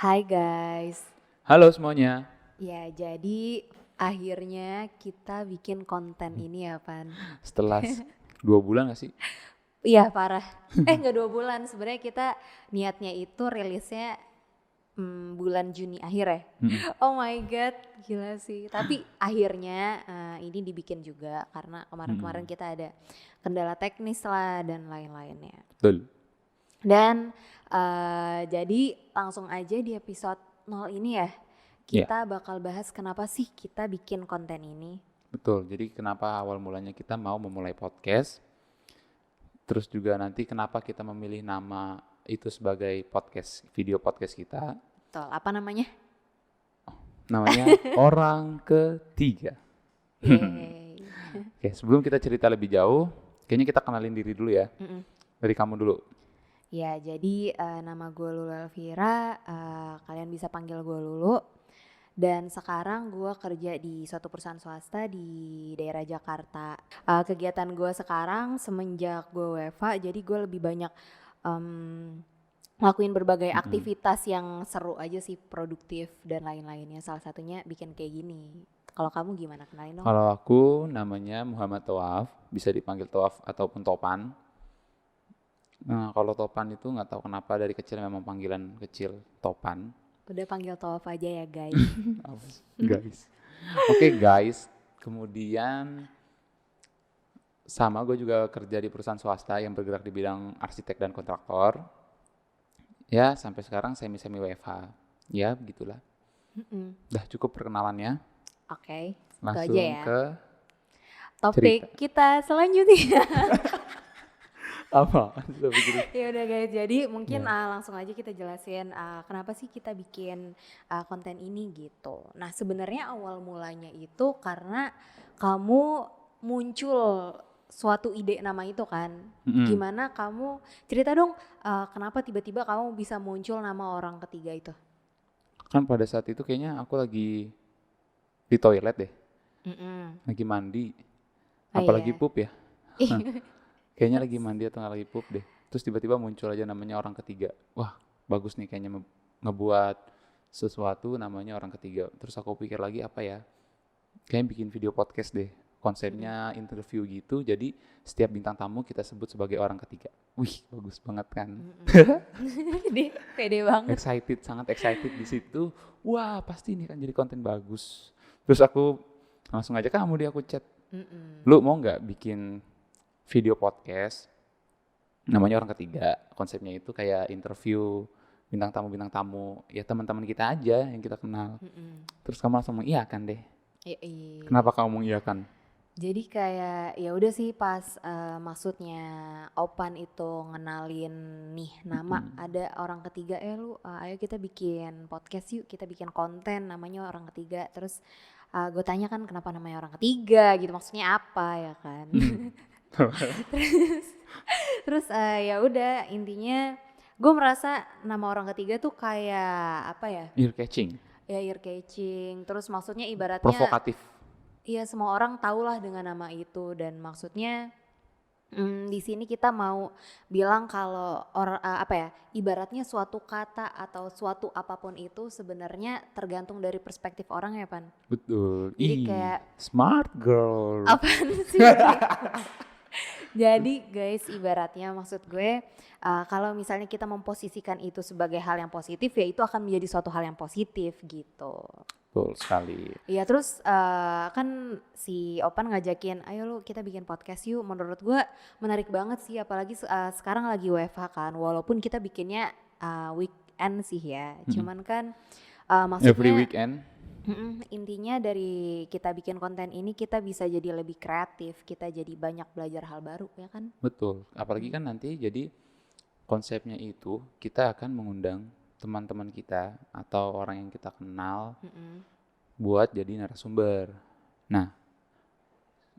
Hai guys, Halo semuanya. ya jadi akhirnya kita bikin konten ini ya Pan. Setelah 2 bulan gak sih? Iya parah, nggak 2 bulan sebenarnya kita niatnya itu rilisnya bulan Juni akhir ya. Mm-mm. Oh my god, gila sih. Tapi akhirnya ini dibikin juga karena kemarin-kemarin Mm-mm. kita ada kendala teknis lah dan lain-lainnya. Betul. Dan jadi langsung aja di episode 0 ini ya, Ya, kita bakal bahas kenapa sih kita bikin konten ini. betul. Jadi kenapa awal mulanya kita mau memulai podcast, terus juga nanti kenapa kita memilih nama itu sebagai podcast, video podcast kita. Betul, apa namanya? Namanya Orang Ketiga. Yeay. Oke, sebelum kita cerita lebih jauh, kayaknya kita kenalin diri dulu ya. Mm-mm. Dari kamu dulu. Ya jadi nama gue Lulu Elvira, kalian bisa panggil gue Lulu. Dan sekarang gue kerja di suatu perusahaan swasta di daerah Jakarta. Kegiatan gue sekarang semenjak gue WFH, jadi gue lebih banyak ngelakuin berbagai Mm-mm. aktivitas yang seru aja sih, produktif dan lain-lainnya. Salah satunya bikin kayak gini. Kalau kamu gimana, kenalin dong? Kalau aku namanya Muhammad Tawaf, bisa dipanggil Tawaf ataupun Topan. Nah, kalau Topan itu nggak tahu kenapa dari kecil memang panggilan kecil Topan. Udah panggil Tawaf aja ya guys. Awas, guys. Oke guys, kemudian sama gue juga kerja di perusahaan swasta yang bergerak di bidang arsitek dan kontraktor. Ya, sampai sekarang semi-semi WFH. Ya, begitulah. Mm-mm. Udah cukup perkenalannya. Oke, itu Langsung aja ya. ke Topik cerita. kita selanjutnya. Apa? Sudah begitu. Ya udah guys, jadi mungkin Ya. langsung aja kita jelasin kenapa sih kita bikin konten ini gitu. Nah sebenarnya awal mulanya itu karena kamu muncul suatu ide nama itu kan. Mm-mm. Gimana kamu cerita dong, kenapa tiba-tiba kamu bisa muncul nama orang ketiga itu? Kan pada saat itu kayaknya aku lagi di toilet deh, Mm-mm. lagi mandi, Oh apalagi iya. pup ya. Kayaknya lagi mandi atau nggak lagi pup deh. Terus tiba-tiba muncul aja namanya Orang Ketiga. Wah, bagus nih kayaknya ngebuat sesuatu namanya Orang Ketiga. Terus aku pikir lagi apa ya? Kayaknya bikin video podcast deh. Konsepnya interview gitu. Jadi setiap bintang tamu kita sebut sebagai orang ketiga. Wih, bagus banget kan? Dia pede banget. Excited, sangat excited di situ. Wah, pasti ini kan jadi konten bagus. Terus aku langsung aja kamu dia aku chat. Mm-mm. Lu mau nggak bikin video podcast namanya Orang Ketiga? Konsepnya itu kayak interview bintang tamu ya teman-teman kita aja yang kita kenal. Mm-mm. Terus kamu langsung mengiyakan deh. Iya. Kenapa kamu mengiyakan? Jadi kayak ya udah sih pas maksudnya Opan itu ngenalin nih nama ada orang ketiga, lu ayo kita bikin podcast yuk, kita bikin konten namanya Orang Ketiga. Terus gue tanya kan kenapa namanya Orang Ketiga gitu, maksudnya apa ya kan. Terus ya udah intinya gue merasa nama Orang Ketiga tuh kayak apa ya, Ear catching, ya ear catching. Terus maksudnya ibaratnya provokatif. iya semua orang tahulah dengan nama itu, dan maksudnya di sini kita mau bilang kalau apa ya, ibaratnya suatu kata atau suatu apapun itu sebenarnya tergantung dari perspektif orang ya Pan. Betul. Jadi Ih, kayak smart girl. apaan sih? Jadi guys ibaratnya maksud gue kalau misalnya kita memposisikan itu sebagai hal yang positif ya itu akan menjadi suatu hal yang positif gitu. Betul sekali. Iya terus kan si Opan ngajakin ayo lu kita bikin podcast yuk. Menurut gue menarik banget sih, apalagi sekarang lagi WFH kan, walaupun kita bikinnya weekend sih ya. Cuman kan Every maksudnya weekend. intinya dari kita bikin konten ini kita bisa jadi lebih kreatif, kita jadi banyak belajar hal baru ya kan. Betul. Apalagi kan nanti jadi konsepnya itu kita akan mengundang teman-teman kita atau orang yang kita kenal buat jadi narasumber. Nah,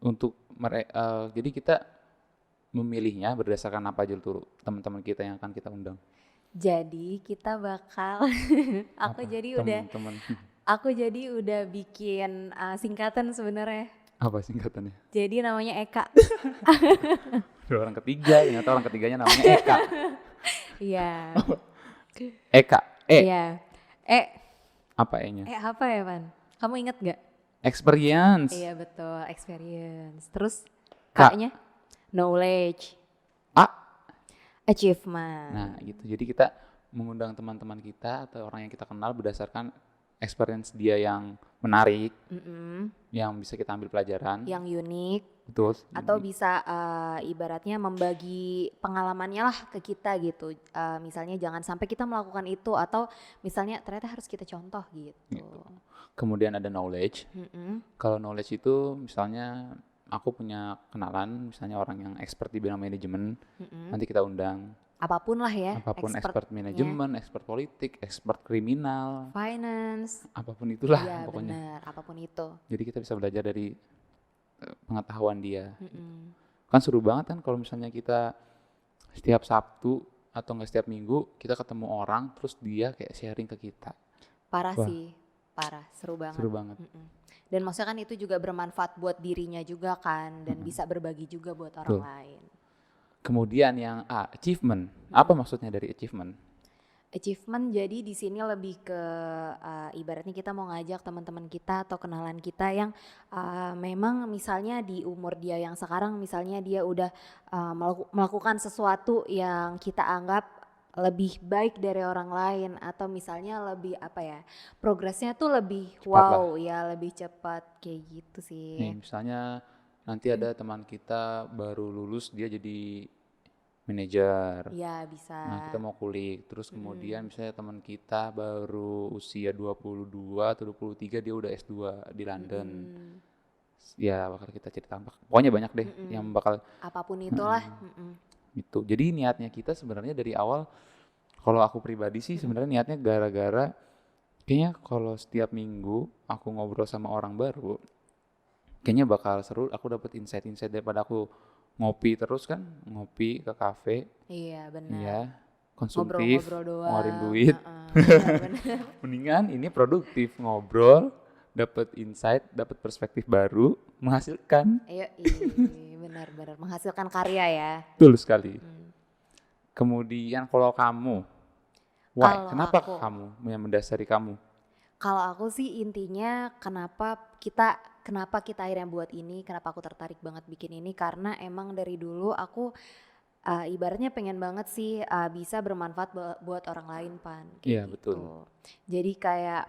untuk jadi kita memilihnya berdasarkan apa aja tuh teman-teman kita yang akan kita undang. Jadi kita bakal Apa? Teman-teman. aku jadi udah bikin singkatan sebenarnya. Apa singkatannya? Jadi namanya Eka. Orang ketiga, ternyata orang ketiganya namanya Eka. Iya. Eka. Iya. Eh, Apa E-nya? apa ya, Pan? Kamu inget gak? Experience. Iya betul, experience. Terus Kak, K-nya knowledge, A. achievement. Nah, gitu. Jadi kita mengundang teman-teman kita atau orang yang kita kenal berdasarkan experience dia yang menarik, Mm-mm. yang bisa kita ambil pelajaran. Yang unik Betul. atau bisa ibaratnya membagi pengalamannya lah ke kita gitu. Misalnya jangan sampai kita melakukan itu atau misalnya ternyata harus kita contoh gitu. Kemudian ada knowledge. Mm-mm. Kalau knowledge itu misalnya aku punya kenalan, misalnya orang yang expert di bidang manajemen, Mm-mm. nanti kita undang. Apapun lah ya, Apapun expert expertnya. manajemen, expert politik, expert kriminal, Finance. apapun itulah Iya pokoknya. benar, apapun itu. Jadi kita bisa belajar dari pengetahuan dia. Mm-mm. Kan seru banget kan kalau misalnya kita setiap Sabtu atau enggak setiap Minggu kita ketemu orang terus dia kayak sharing ke kita. Parah Wah. sih, parah, seru banget. Seru banget. Mm-mm. Dan maksudnya kan itu juga bermanfaat buat dirinya juga kan, dan bisa berbagi juga buat orang Betul. lain. Kemudian yang A, achievement. Apa maksudnya dari achievement? Achievement jadi di sini lebih ke ibaratnya kita mau ngajak teman-teman kita atau kenalan kita yang memang misalnya di umur dia yang sekarang misalnya dia udah melakukan sesuatu yang kita anggap lebih baik dari orang lain atau misalnya lebih apa ya progresnya tuh lebih Cepat wow ya lebih cepat kayak gitu sih. Nih, misalnya nanti ada teman kita baru lulus dia jadi manajer. Ya bisa. Nah, kita mau kulik. Terus kemudian misalnya teman kita baru usia 22 atau 23 dia udah S2 di London. Ya, bakal kita cerita. Pokoknya banyak deh yang bakal Apapun itulah. gitu. Jadi niatnya kita sebenarnya dari awal, kalau aku pribadi sih sebenarnya niatnya gara-gara kayaknya kalau setiap minggu aku ngobrol sama orang baru, kayaknya bakal seru. Aku dapat insight-insight daripada aku ngopi terus kan, ngopi ke kafe, Iya benar. ya konsumtif, Ngobrol-ngobrol doang. ngeluarin duit. Benar. Mendingan ini produktif, ngobrol, dapat insight, dapat perspektif baru, menghasilkan. Iya, benar-benar menghasilkan karya ya. Betul sekali. Kemudian kalau kamu, why? Kalau Kenapa aku- kamu yang mendasari kamu? Kalau aku sih intinya kenapa kita akhirnya buat ini, kenapa aku tertarik banget bikin ini karena emang dari dulu aku ibaratnya pengen banget sih bisa bermanfaat buat orang lain Pan. Kayak Iya, gitu. betul. Jadi kayak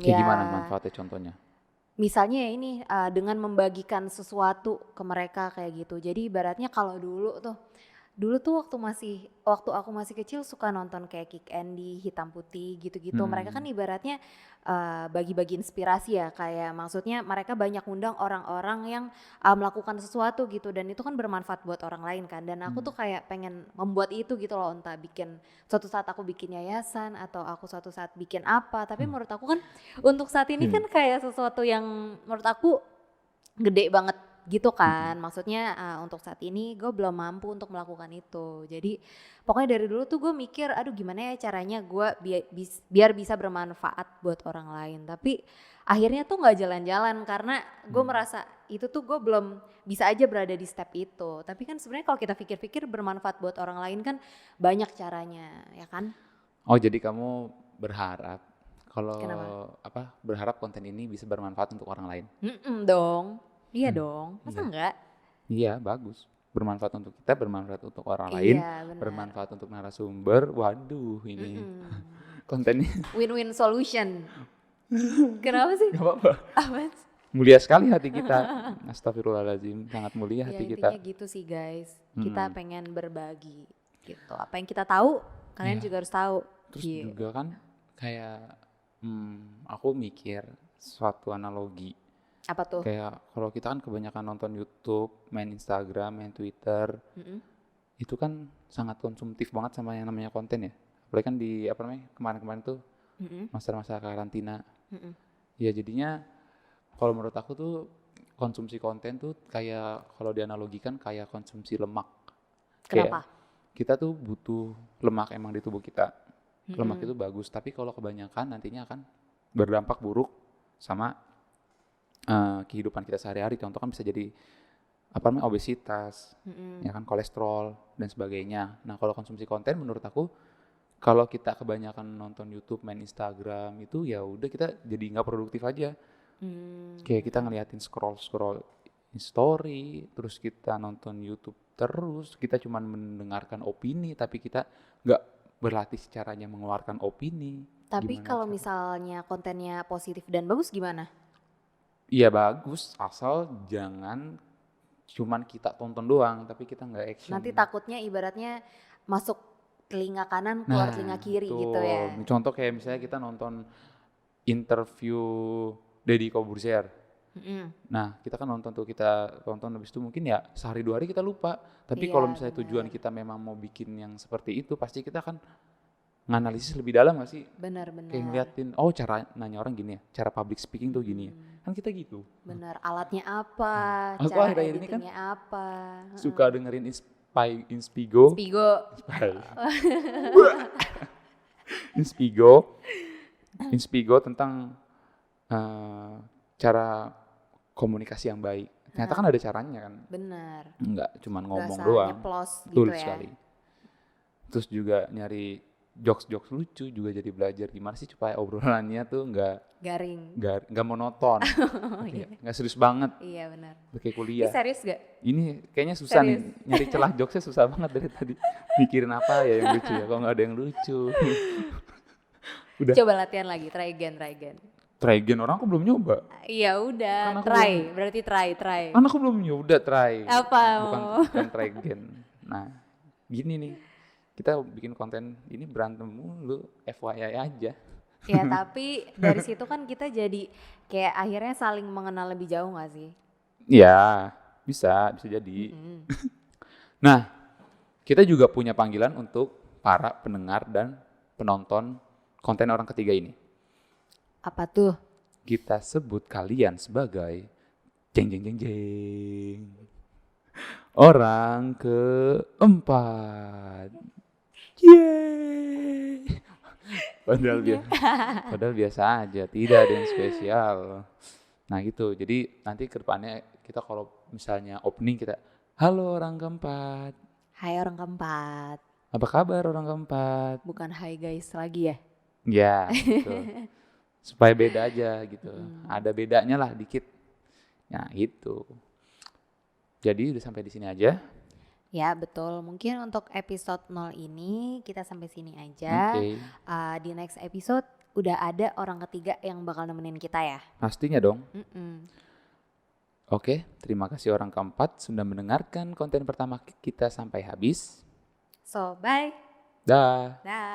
Kayak gimana manfaatnya contohnya? misalnya ya ini dengan membagikan sesuatu ke mereka kayak gitu. Jadi ibaratnya kalau dulu tuh waktu aku masih kecil suka nonton kayak Kick Andy, Hitam Putih gitu-gitu. Mereka kan ibaratnya bagi-bagi inspirasi ya, kayak maksudnya mereka banyak undang orang-orang yang melakukan sesuatu gitu dan itu kan bermanfaat buat orang lain kan. Dan aku tuh kayak pengen membuat itu gitu loh, entah bikin suatu saat aku bikin yayasan atau aku suatu saat bikin apa. Tapi menurut aku kan untuk saat ini kan kayak sesuatu yang menurut aku gede banget gitu kan. Maksudnya untuk saat ini gue belum mampu untuk melakukan itu. Jadi pokoknya dari dulu tuh gue mikir aduh gimana ya caranya gue biar bisa bermanfaat buat orang lain. Tapi akhirnya tuh gak jalan-jalan karena gue merasa itu tuh gue belum bisa aja berada di step itu. Tapi kan sebenarnya kalau kita pikir-pikir bermanfaat buat orang lain kan banyak caranya ya kan. Oh, jadi kamu berharap kalau Kenapa? berharap konten ini bisa bermanfaat untuk orang lain. Dong. Iya dong. Masa enggak? Iya, bagus. Bermanfaat untuk kita, bermanfaat untuk orang lain, Iya benar. bermanfaat untuk narasumber. Waduh, ini kontennya Win-win solution. Kenapa sih? gak apa-apa. Apa? Mulia sekali hati kita. Astagfirullahaladzim, sangat mulia Ya hati intinya kita. gitu sih guys. Kita pengen berbagi gitu. Apa yang kita tahu, kalian juga harus tahu. Terus juga kan kayak aku mikir suatu analogi. Apa tuh? Kayak kalau kita kan kebanyakan nonton YouTube, main Instagram, main Twitter, itu kan sangat konsumtif banget sama yang namanya konten ya. Apalagi kan di kemarin-kemarin tuh masa-masa karantina. Ya jadinya kalau menurut aku tuh konsumsi konten tuh kayak kalau dianalogikan kayak konsumsi lemak. Kenapa? Kayak kita tuh butuh lemak emang di tubuh kita. Lemak itu bagus, tapi kalau kebanyakan nantinya akan berdampak buruk sama kehidupan kita sehari-hari. Contoh kan bisa jadi obesitas, ya kan kolesterol dan sebagainya. Nah kalau konsumsi konten menurut aku Kalau kita kebanyakan nonton YouTube, main Instagram itu ya udah kita jadi nggak produktif aja. Kayak kita ngeliatin scroll story, terus kita nonton YouTube terus, kita cuman mendengarkan opini, tapi kita nggak berlatih caranya mengeluarkan opini. Tapi Gimana kalau cara? misalnya kontennya positif dan bagus gimana? Iya bagus, asal jangan cuman kita tonton doang, tapi kita nggak action. Nanti takutnya ibaratnya masuk telinga kanan keluar telinga Nah, kiri gitu ya. betul. Contoh kayak misalnya kita nonton interview Deddy Corbuzier. Mm-mm. Nah, kita kan nonton tuh, kita tonton habis itu mungkin ya sehari 2 hari kita lupa. Tapi Iya kalau misalnya tujuan kita memang mau bikin yang seperti itu, pasti kita kan nganalisis lebih dalam gak sih? Kayak benar-benar. ngeliatin, oh cara nanya orang gini ya, cara public speaking tuh gini ya. Kan kita gitu. Benar, alatnya apa, Aku cara akhir-akhir ini kan editingnya apa. suka dengerin Inspigo. Spigo. Inspigo. Inspigo tentang cara komunikasi yang baik. Ternyata kan ada caranya kan. Benar. Enggak cuman ngomong Gak doang. nyeplos Betul gitu ya. sekali. Terus juga nyari jokes-jokes lucu juga jadi belajar gimana sih supaya obrolannya tuh Garing. nggak monoton. Nggak serius banget Iya benar. kayak Ini kuliah. serius gak? Ini kayaknya susah nih nyari celah jokesnya susah banget dari tadi. Mikirin apa ya yang lucu ya, kalau nggak ada yang lucu. Udah. Coba latihan lagi, try again. Try again, orang aku belum nyoba. Iya udah, Kan aku try. Berarti try. Kan aku belum nyoba try. Apa Bukan try again. Nah, gini nih. Kita bikin konten ini berantem mulu, FYI aja. Ya tapi dari situ kan kita jadi kayak akhirnya saling mengenal lebih jauh gak sih? Ya, bisa jadi. Nah, kita juga punya panggilan untuk para pendengar dan penonton konten orang ketiga ini. Apa tuh? Kita sebut kalian sebagai jeng jeng jeng jeng. Orang keempat. Yeay. Padahal biasa aja, tidak ada yang spesial. Nah gitu, jadi nanti ke depannya kita kalau misalnya opening kita, halo orang keempat. Hai orang keempat. Apa kabar orang keempat? Bukan hai guys lagi ya? Ya, betul. Supaya beda aja gitu. Ada bedanya lah dikit. Nah gitu. Jadi udah sampai di sini aja. Ya betul, mungkin untuk episode 0 ini kita sampai sini aja. Oke. Di next episode udah ada orang ketiga yang bakal nemenin kita ya. Pastinya dong. Mm-mm. Oke, terima kasih orang keempat sudah mendengarkan konten pertama kita sampai habis. So bye. Dah. Dah.